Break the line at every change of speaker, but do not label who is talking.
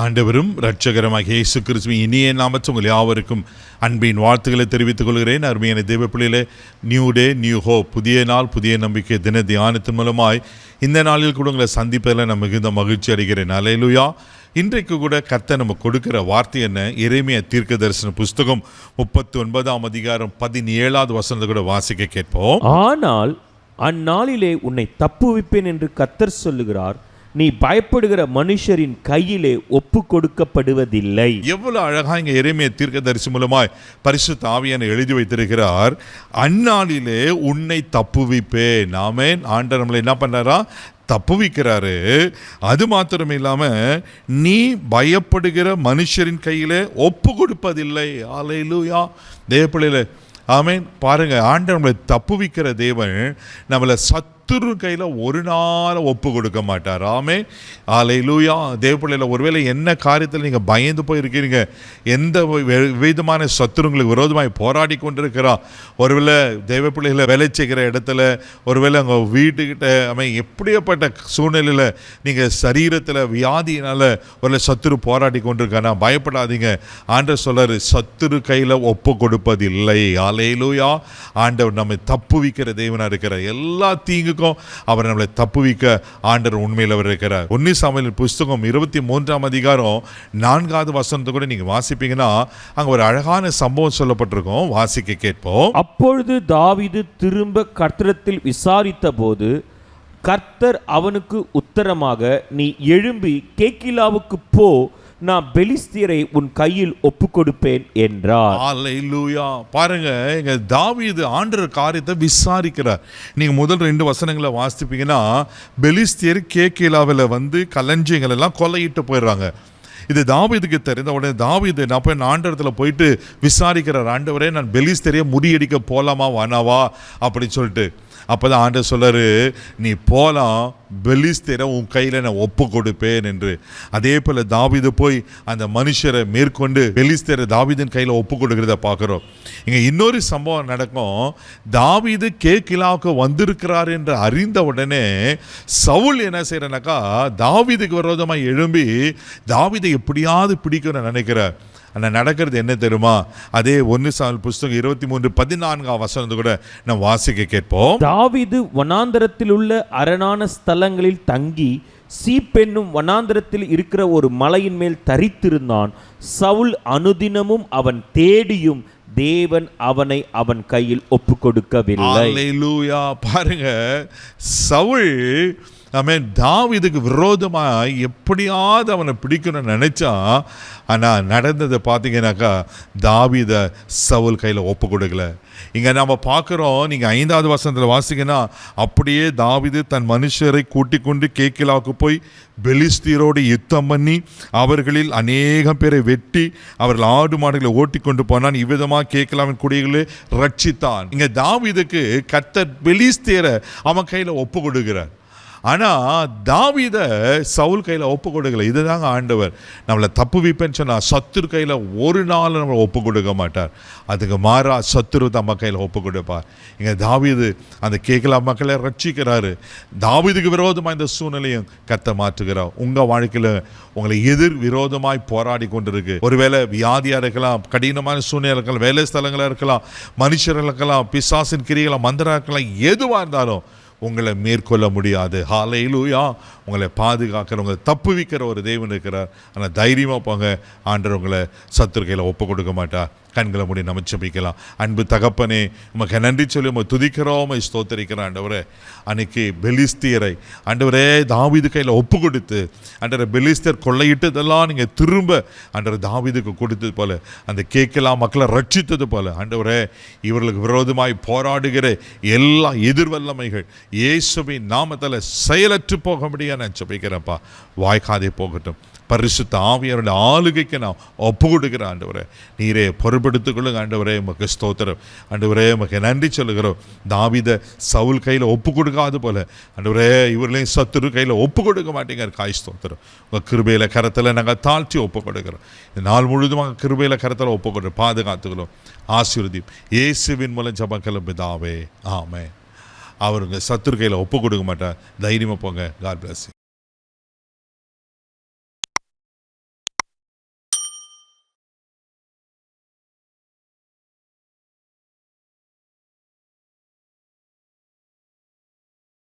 ஆண்டவரும் இரட்சகருமாகிய இயேசு கிறிஸ்துவின் இனிய நாமத்தில் உங்கள் யாவருக்கும் அன்பின் வாழ்த்துக்களை தெரிவித்துக் கொள்கிறேன். அருமையான தேவ பிள்ளைகளே, நியூ டே நியூ ஹோப், புதிய நாள் புதிய நம்பிக்கை தின தியானத்தின் மூலமாய் இந்த நாளில் கூட உங்களை சந்திப்பதில் நான் மிகுந்த மகிழ்ச்சி அடைகிறேன். அல்லேலூயா. இன்றைக்கு கூட கர்த்தர் நம்ம கொடுக்கிற வார்த்தை என்ன? எரேமியா தீர்க்க தரிசன புஸ்தகம் 39ஆம் அதிகாரம் 17வது வசனத்தை கூட வாசிக்க கேட்போம்.
ஆனால் அந்நாளிலே உன்னை தப்புவிப்பேன் என்று கர்த்தர் சொல்லுகிறார், நீ பயப்படுகிற மனுஷரின் கையிலே ஒப்பு கொடுக்கப்படுவதில்லை.
எவ்வளவு அழகா இங்க எரேமியா தீர்க்க தரிசி மூலமாய் பரிசுத்த ஆவியானவர் எழுதி வைத்திருக்கிறார். அந்நாளிலே உன்னை தப்புவிப்பேன். ஆமென். ஆண்டவர் நம்மளை என்ன பண்றாரா? தப்புவிக்கிறாரு. அது மாத்திரம் இல்லாம நீ பயப்படுகிற மனுஷரின் கையிலே ஒப்பு கொடுப்பதில்லை. அல்லேலூயா. தேவப்பிள்ளையில ஆமென். பாருங்க, ஆண்டவர் நம்மளை தப்புவிக்கிற தேவன் நம்மளை சத்துரு கையில் ஒரு நாள் ஒப்பு கொடுக்க மாட்டார். ஆமென். அல்லேலூயா. தேவப்பிள்ளையில ஒருவேளை என்ன காரியத்தில் நீங்கள் பயந்து போயிருக்கிறீங்க, எந்த விதமான சத்துருங்களுக்கு விரோதமாய் போராடி கொண்டிருக்கிறா, ஒருவேளை தேவப்பிள்ளைகளை வேலை செய்கிற இடத்துல, ஒருவேளை உங்கள் வீட்டுக்கிட்ட எப்படியாப்பட்ட சூழ்நிலையில் நீங்கள் சரீரத்தில் வியாதியினால் ஒரு சத்துரு போராடி கொண்டிருக்கானா, பயப்படாதீங்க. ஆண்டவர் சொல்றாரு, சத்துரு கையில் ஒப்பு கொடுப்பதில்லை. அல்லேலூயா. ஆண்டவர் நம்மை தப்புவிக்கிற தேவனாக இருக்கிறார். எல்லா தீங்குக்கும் அவர் நம்மளை தப்புவிக்க ஆண்டவர் உண்மையில் அவர் இருக்கிறார். 1 சாமுவேல் புஸ்தகம் 23ஆம் அதிகாரம் 4வது வசனத்தை கூட நீங்க வாசிப்பீங்கன்னா அங்க ஒரு அழகான சம்பவம் சொல்லப்பட்டிருக்கும். வாசிக்க கேட்போம்.
அப்பொழுது தாவீது திரும்ப கர்த்தரிடத்தில் விசாரித்த போது கர்த்தர் அவனுக்கு உத்தரமாக, நீ எழும்பி கேக்கிலாவுக்கு போ, நான் பெலிஸ்தியரை உன் கையில் ஒப்பு கொடுப்பேன் என்றார்.
அல்லேலூயா. பாருங்க, இங்க தாவீது ஆண்டவர் காரியத்தை விசாரிக்கிறார். நீங்க முதல் 2 வசனங்களை வாசிப்பீங்கன்னா, பெலிஸ்தியர் கேக்கிலாவில் வந்து களஞ்சியங்கள் எல்லாம் கொள்ளையிட்டு போயிடுறாங்க. இது தாவீதுக்கு தெரிந்த உடனே தாவீது நான் போய் ஆண்டவரத்துல போயிட்டு விசாரிக்கிறார், ஆண்டவரே நான் பெலிஸ்தியரை முறியடிக்க போலாமா வேணாவா அப்படின்னு சொல்லிட்டு. அப்போதான் ஆண்டவர் சொல்றாரு, நீ போலாம், பெலிஸ்தியரை உன் கையில் நான் ஒப்பு கொடுப்பேன் என்று. அதே போல் தாவீது போய் அந்த மனுஷரை மேற்கொண்டு பெலிஸ்தியரை தாவீதின் கையில் ஒப்பு கொடுக்கிறத பார்க்குறோம். இங்கே இன்னொரு சம்பவம் நடக்கும். தாவீது கேக்கிலாவுக்கு வந்திருக்கிறார் என்று அறிந்த உடனே சவுல் என்ன செய்யறனாக்கா, தாவீதுக்கு விரோதமாக எழும்பி தாவீதை எப்படியாவது பிடிக்கணும்னு நினைக்கிறார். ஆனால் நடக்கிறது என்ன தெரியுமா? அதே 1 சாமுவேல் புஸ்தகம் 23:14ஆம் வசனத்தை கூட நம்ம வாசிக்க கேட்போம்.
தாவீது வனாந்தரத்தில் உள்ள அரணான ஸ்தலங்களில் தங்கி சீப்பென்னும் வனாந்தரத்தில் இருக்கிற ஒரு மலையின் மேல் தரித்திருந்தான். சவுல் அனுதினமும் அவன் தேடியும் தேவன் அவனை அவன் கையில் ஒப்பு கொடுக்கவில்லை.
அல்லேலூயா. பாருங்க, சவுல் தாவீதுக்கு விரோதமாக எப்படியாவது அவனை பிடிக்கணும்னு நினைச்சா, ஆனால் நடந்ததை பார்த்தீங்கன்னாக்கா தாவீதை சவுல் கையில் ஒப்பு கொடுக்கல. இங்கே நம்ம பார்க்குறோம், நீங்கள் 5வது வசனத்தில் வாசிங்கன்னா, அப்படியே தாவீது தன் மனுஷரை கூட்டிக் கொண்டு கேக்கிலாவுக்கு போய் பெலிஸ்தியரோடு யுத்தம் பண்ணி அவர்களில் அநேகம் பேரை வெட்டி அவர்கள் ஆடு மாடுகளை ஓட்டி கொண்டு போனான். இவ்விதமாக கேக்கிலாவின் குடிகளை ரட்சித்தான். இங்கே தாவீதுக்கு கர்த்தர் பெலிஸ்தியரை அவன் கையில் ஒப்பு கொடுக்கிறார். ஆனால் தாவீதை சவுல் கையில் ஒப்பு கொடுக்கல. இதுதாங்க ஆண்டவர் நம்மளை தப்புவிப்பேன்னு சொன்னால், சத்துரு கையில் ஒரு நாள் நம்மளை ஒப்பு கொடுக்க மாட்டார். அதுக்கு மாறா சத்துரு நம்ம கையில் ஒப்பு கொடுப்பார். இங்கே தாவீது அந்த கேக்கிலா மக்களை ரட்சிக்கிறாரு. தாவீதுக்கு விரோதமாக இந்த சூழ்நிலையும் கர்த்தர் மாற்றுகிறார். உங்கள் வாழ்க்கையில் உங்களை எதிர் விரோதமாய் போராடி கொண்டிருக்கு. ஒருவேளை வியாதியாக இருக்கலாம், கடினமான சூழ்நிலை இருக்கலாம், வேலை ஸ்தலங்களாக இருக்கலாம், மனுஷர்கள் இருக்கலாம், பிசாசின் கிரிகளை மந்திரம் இருக்கலாம், எதுவாக இருந்தாலும் உங்களை மேற்கொள்ள முடியாது. ஹல்லேலூயா. உங்களை பாதுகாக்கிற, உங்களை தப்புவிக்கிற ஒரு தேவன் இருக்கிறார். ஆனால் தைரியமாக போங்க, ஆண்டவர் உங்களை சத்துரு கையில் ஒப்பு கொடுக்க மாட்டார். கண்களை மூடி நம்ம ஜெபிக்கலாம். அன்பு தகப்பனே, உமக்கு நன்றி சொல்லி உமை துதிக்கிறோம், உமை ஸ்தோத்திரிக்கிறோம். ஆண்டவரே, அன்னைக்கு பெலிஸ்தியரை ஆண்டவரே தாவீது கையில் ஒப்பு கொடுத்து, ஆண்டவரே பெலிஸ்தியர் கொள்ளையிட்டதெல்லாம் நீங்கள் திரும்ப ஆண்டவர் தாவீதுக்கு கொடுத்தது போல, அந்த கேக்கெல்லாம் மக்களை ரட்சித்தது போல, ஆண்டவரே இவர்களுக்கு விரோதமாய் போராடுகிற எல்லா எதிர்வல்லமைகள் இயேசுவின் நாமத்தில் செயலற்று போக முடியாது நான் ஜெபிக்கிறேன்ப்பா. வாய்க்காதே போகட்டும். பரிசுத்த ஆவியாருடைய ஆளுகைக்கு நான் ஒப்பு கொடுக்கிறேன். ஆண்டவரே, நீரே பொறுப்படுத்திக் கொள்ளுங்க. ஆண்டவரே, உமக்கு ஸ்தோத்திரம். ஆண்டவரே, உமக்கு நன்றி சொல்லுகிறோம். தாவீதை சவுல் கையில் ஒப்பு கொடுக்காது போல, ஆண்டவரே இவர்களையும் சத்துரு கையில் ஒப்பு கொடுக்க மாட்டேங்க. காய் ஸ்தோத்திரம். உங்கள் கிருபையில கரத்தில் நாங்கள் தாழ்த்தி ஒப்பு கொடுக்கிறோம். இந்த நாள் முழுதுமாக கிருபையில கரத்தில் ஒப்பு கொடுக்கிறோம். பாதுகாத்துக்கிறோம், ஆசீர்வதியும். இயேசுவின் மூலம் ஜெபங்களும் பிதாவே, ஆமென். அவருங்க சத்துரு கையில் ஒப்பு கொடுக்க மாட்டார். தைரியமாக போங்க. God bless you.